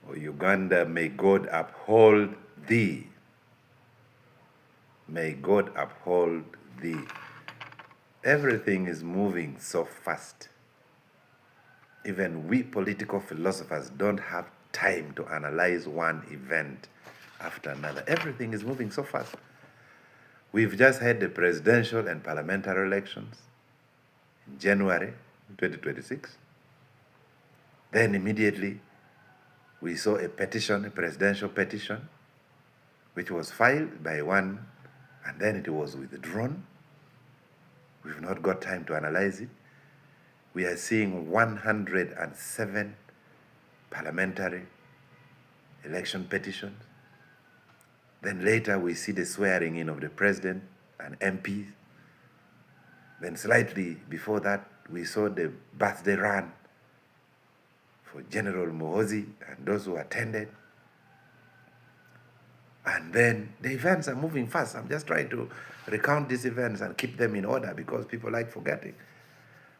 O Uganda, may God uphold thee. May God uphold thee. Everything is moving so fast. Even we political philosophers don't have time to analyze one event after another. Everything is moving so fast. We've just had the presidential and parliamentary elections in January 2026. Then immediately we saw a petition, a presidential petition, which was filed by one, and then it was withdrawn. We've not got time to analyze it. We are seeing 107 parliamentary election petitions. Then later we see the swearing in of the president and MPs. Then slightly before that, we saw the birthday run for General Muhoozi and those who attended. And then the events are moving fast. I'm just trying to recount these events and keep them in order because people like forgetting.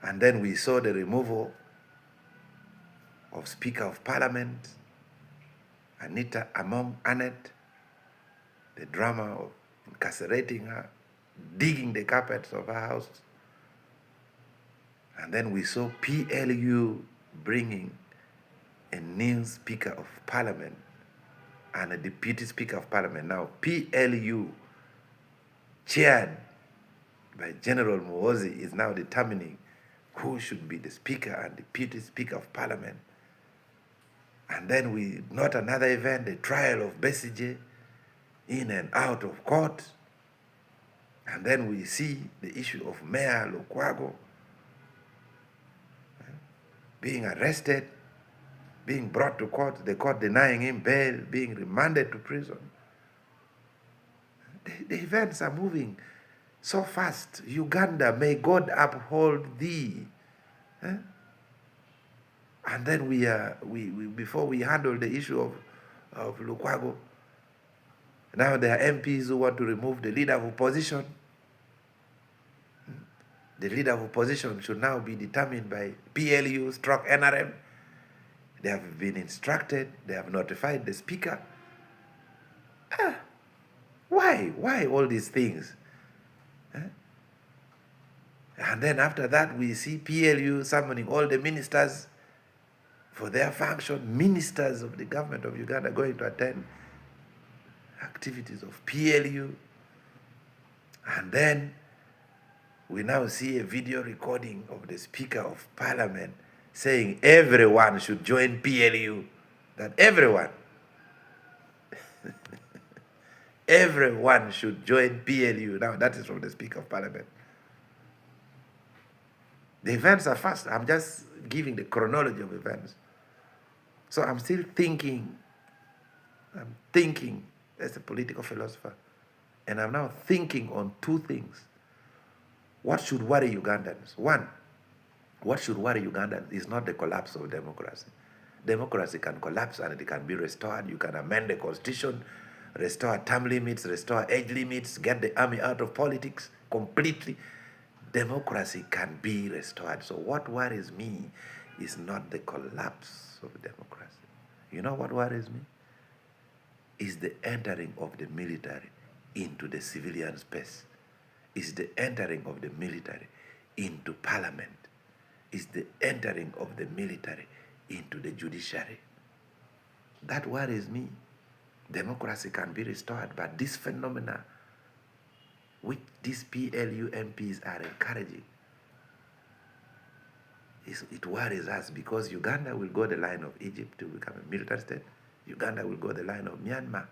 And then we saw the removal of Speaker of Parliament, Anita Among Annette, the drama of incarcerating her, digging the carpets of her house. And then we saw PLU bringing a new Speaker of Parliament and a Deputy Speaker of Parliament. Now, PLU, chaired by General Muhoozi, is now determining who should be the Speaker and Deputy Speaker of Parliament. And then we note another event, the trial of Besigye, in and out of court. And then we see the issue of Mayor Lukwago being arrested, being brought to court, the court denying him bail, being remanded to prison. The events are moving so fast. Uganda, may God uphold thee. And then before we handle the issue of Lukwago, now there are MPs who want to remove the leader of opposition. The leader of opposition should now be determined by PLU/NRM. They have been instructed, they have notified the speaker. Why? Why all these things? And then after that, we see PLU summoning all the ministers for their function. Ministers of the government of Uganda going to attend activities of PLU. And then we now see a video recording of the Speaker of Parliament saying everyone should join PLU. That everyone, everyone should join PLU. Now that is from the Speaker of Parliament. The events are fast. I'm just giving the chronology of events. So I'm still thinking. I'm thinking as a political philosopher. And I'm now thinking on two things. What should worry Ugandans? One, what should worry Ugandans is not the collapse of democracy. Democracy can collapse and it can be restored. You can amend the constitution, restore term limits, restore age limits, get the army out of politics completely. Democracy can be restored. So what worries me is not the collapse of democracy. You know what worries me? Is the entering of the military into the civilian space. Is the entering of the military into parliament. Is the entering of the military into the judiciary. That worries me. Democracy can be restored, but this phenomena which these PLU MPs are encouraging, it worries us because Uganda will go the line of Egypt to become a military state. Uganda will go the line of Myanmar.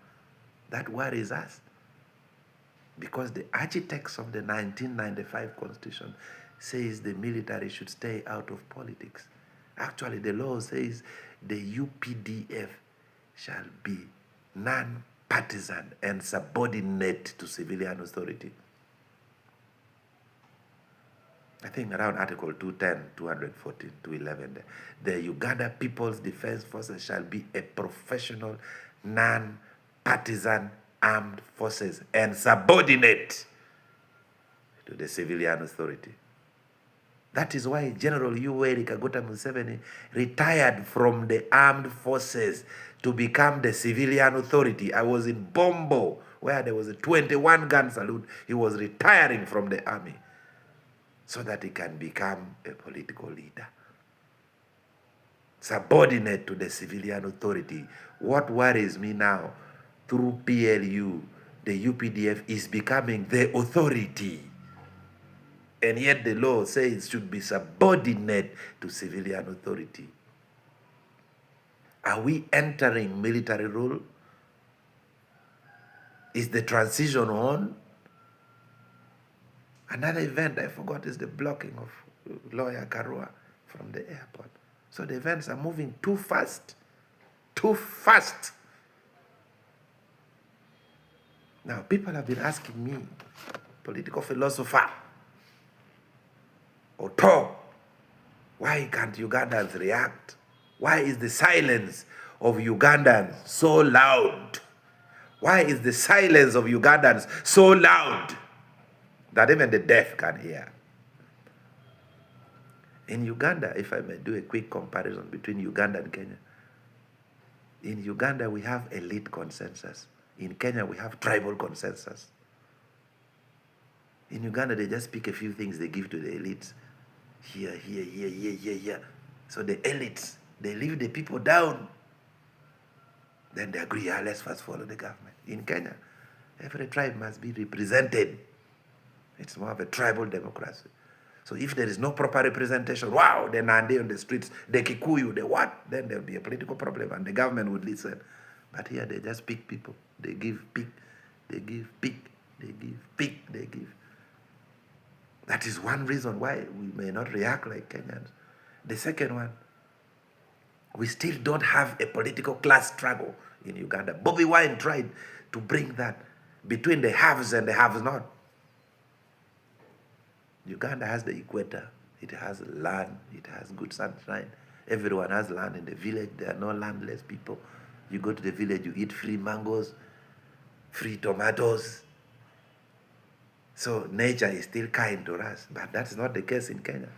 That worries us because the architects of the 1995 Constitution says the military should stay out of politics. Actually, the law says the UPDF shall be non-partisan and subordinate to civilian authority. I think around Article 210, 214, 211, the Uganda People's Defense Forces shall be a professional, non-partisan armed forces and subordinate to the civilian authority. That is why General Yoweri Kaguta Museveni retired from the armed forces to become the civilian authority. I was in Bombo, where there was a 21-gun salute. He was retiring from the army so that he can become a political leader, subordinate to the civilian authority. What worries me now, through PLU, the UPDF is becoming the authority. And yet the law says it should be subordinate to civilian authority. Are we entering military rule? Is the transition on? Another event I forgot is the blocking of lawyer Karua from the airport. So the events are moving too fast. Too fast. Now, people have been asking me, political philosopher, or talk, why can't Ugandans react? Why is the silence of Ugandans so loud? Why is the silence of Ugandans so loud that even the deaf can hear? In Uganda, if I may do a quick comparison between Uganda and Kenya, in Uganda we have elite consensus. In Kenya we have tribal consensus. In Uganda they just pick a few things they give to the elites. Here. So the elites, they leave the people down. Then they agree, let's first follow the government. In Kenya, every tribe must be represented. It's more of a tribal democracy. So if there is no proper representation, wow, the Nandi on the streets, the Kikuyu, the what, then there'll be a political problem and the government would listen. But here they just pick people. They give pick, they give pick, they give pick, they give. That is one reason why we may not react like Kenyans. The second one, we still don't have a political class struggle in Uganda. Bobby Wine tried to bring that between the haves and the haves not. Uganda has the equator. It has land. It has good sunshine. Everyone has land in the village. There are no landless people. You go to the village, you eat free mangoes, free tomatoes. So nature is still kind to us, but that's not the case in Kenya.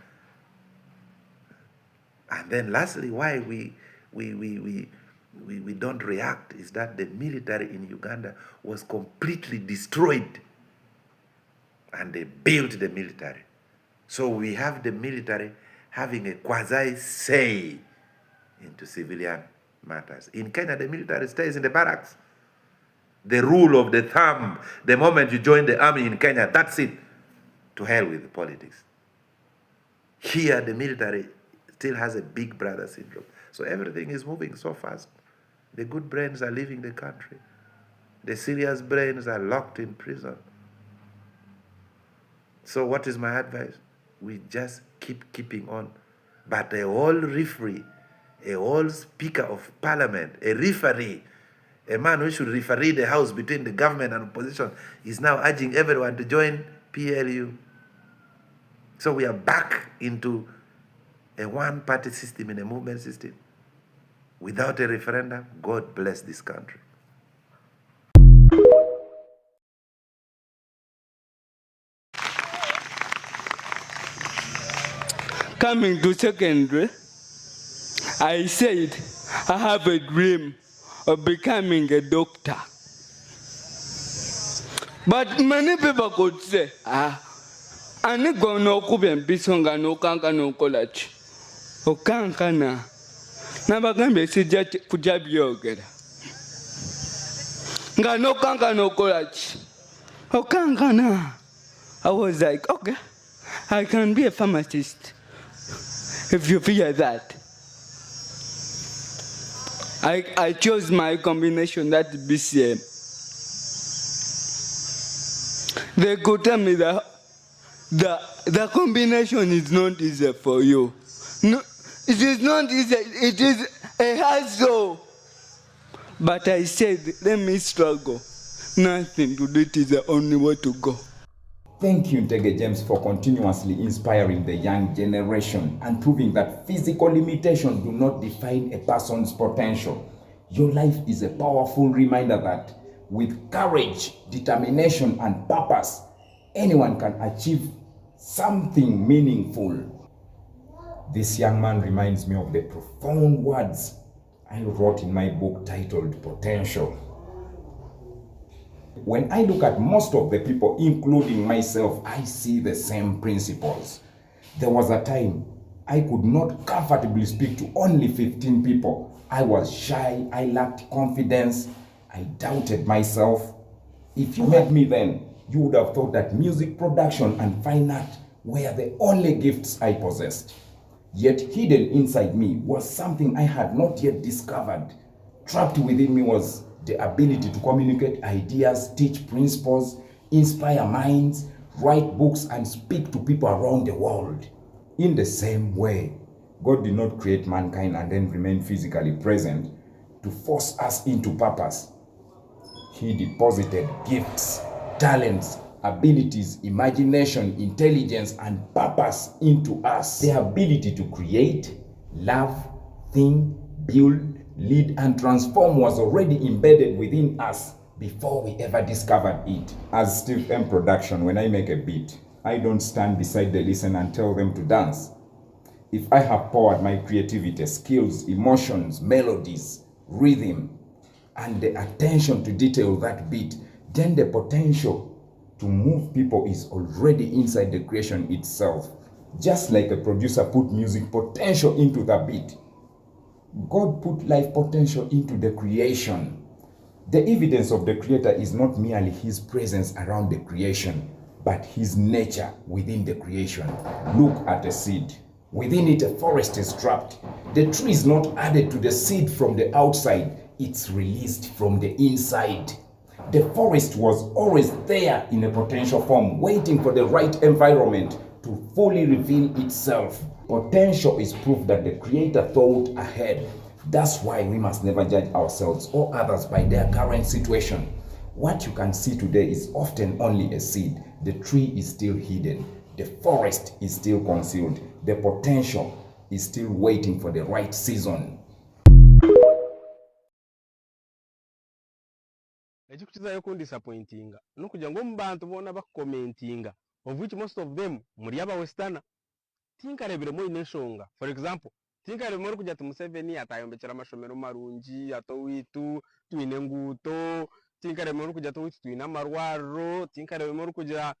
And then lastly, why we don't react is that the military in Uganda was completely destroyed and they built the military. So we have the military having a quasi-say into civilian matters. In Kenya, the military stays in the barracks. The rule of the thumb, the moment you join the army in Kenya, that's it. To hell with the politics. Here, the military still has a big brother syndrome. So everything is moving so fast. The good brains are leaving the country. The serious brains are locked in prison. So what is my advice? We just keeping on. But a whole referee, a whole speaker of parliament, a referee, a man who should referee the house between the government and opposition, is now urging everyone to join PLU. So we are back into a one-party system in a movement system. Without a referendum, God bless this country. Coming to secondary, I said I have a dream of becoming a doctor. But many people could say, ani gono kubempisonga no kanka no college. Okanka na. Nabagambe sija kujabyogera. Nga no kanka no college. Okanka na. I was like, okay, I can be a pharmacist. If you fear that. I chose my combination, that BCM. They could tell me that the combination is not easy for you. No, it is not easy, it is a hassle. But I said, let me struggle. Nothing to do, it is the only way to go. Thank you, Ntege James, for continuously inspiring the young generation and proving that physical limitations do not define a person's potential. Your life is a powerful reminder that with courage, determination, and purpose, anyone can achieve something meaningful. This young man reminds me of the profound words I wrote in my book titled Potential. When I look at most of the people, including myself, I see the same principles. There was a time I could not comfortably speak to only 15 people. I was shy, I lacked confidence, I doubted myself. If you met me then, you would have thought that music production and fine art were the only gifts I possessed. Yet hidden inside me was something I had not yet discovered. Trapped within me was the ability to communicate ideas, teach principles, inspire minds, write books, and speak to people around the world. In the same way, God did not create mankind and then remain physically present to force us into purpose. He deposited gifts, talents, abilities, imagination, intelligence, and purpose into us. The ability to create, love, think, build, lead, and transform was already embedded within us before we ever discovered it. As Steve M Production, when I make a beat, I don't stand beside the listener and tell them to dance. If I have poured my creativity, skills, emotions, melodies, rhythm, and the attention to detail that beat, then the potential to move people is already inside the creation itself. Just like a producer put music potential into the beat, God put life potential into the creation. The evidence of the Creator is not merely His presence around the creation, but His nature within the creation. Look at a seed. Within it, a forest is trapped. The tree is not added to the seed from the outside, it's released from the inside. The forest was always there in a potential form, waiting for the right environment to fully reveal itself. Potential is proof that the Creator thought ahead. That's why we must never judge ourselves or others by their current situation. What you can see today is often only a seed. The tree is still hidden. The forest is still concealed. The potential is still waiting for the right season. Ekikukizayo kundisappointinga nokugira ngu omu bantu boona bakukomentinga of which most of them muri abawestana tinkarebiremu ine ensonga. For example, tinkarebiremu kugira ati Museveni atayombekera amashomero marungi atowitu twine enguuto, tinkarebiremu kugira ati owitu twine amarwariro, tinkarebiremu kugira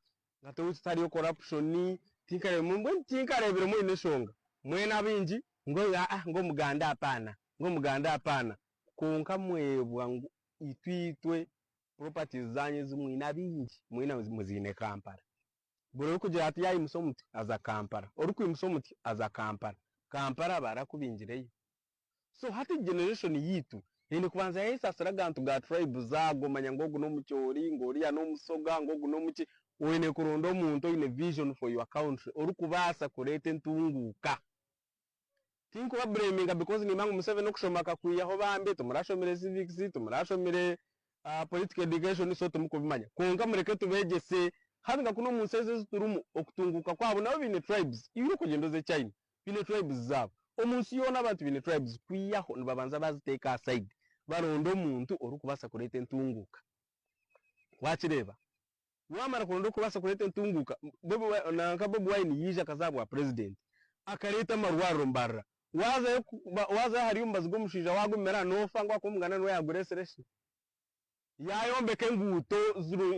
ati owitu tariyo corruption, tinkarebiremu ine ensonga. Mwena bingi ngo Muganda hapana, ngo Muganda hapana, konka mwebwa ngu itwitwe properties zanyu zimwina bingi mwina muzine Kampala. Buri kugira ati yayimusa omuti aza Kampala, orikwimusa omuti aza Kampala, Kampala barakubingireyo. So hati generation yitu ine kubanza yayisasira agantu ga tribe zago manya ngogu n'omucyori ngoriya n'omusoga ngogu n'omuki wene kuronda omuntu ine vision for your country orikubasa kureta entunguka. Tinkuba blaminga because ni mangu Museveni okushoma kakwiyaho bambe tumurashomere civics tumurashomere political education so tumukubimanya konka mureke tubegese handi ngakuno munseze turumu okutunguka kwabo nabo bine tribes ibiro kugendo ze China bine tribes zabo omunsi yona abantu bine tribes kwiyaho nibabanza baziteka aside barondo omuntu orukubasa kureta entunguka wakireba wamara kurondo kubasa kureta entunguka Bobi Wine yija kazabwa president akareta marwaro mbarra waza hari umbazi gomushija wagumera nofa ngo akumugana no yaguresereshi yayombeke nguto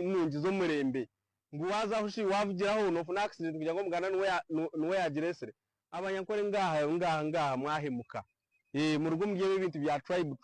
nungi zo murembe ngo waza hushi wavugiraho no funa accident kugira ngo mugana no yagiresere abanyankore ngaha mwahemuka mu rugo mgiye ibintu bya tribe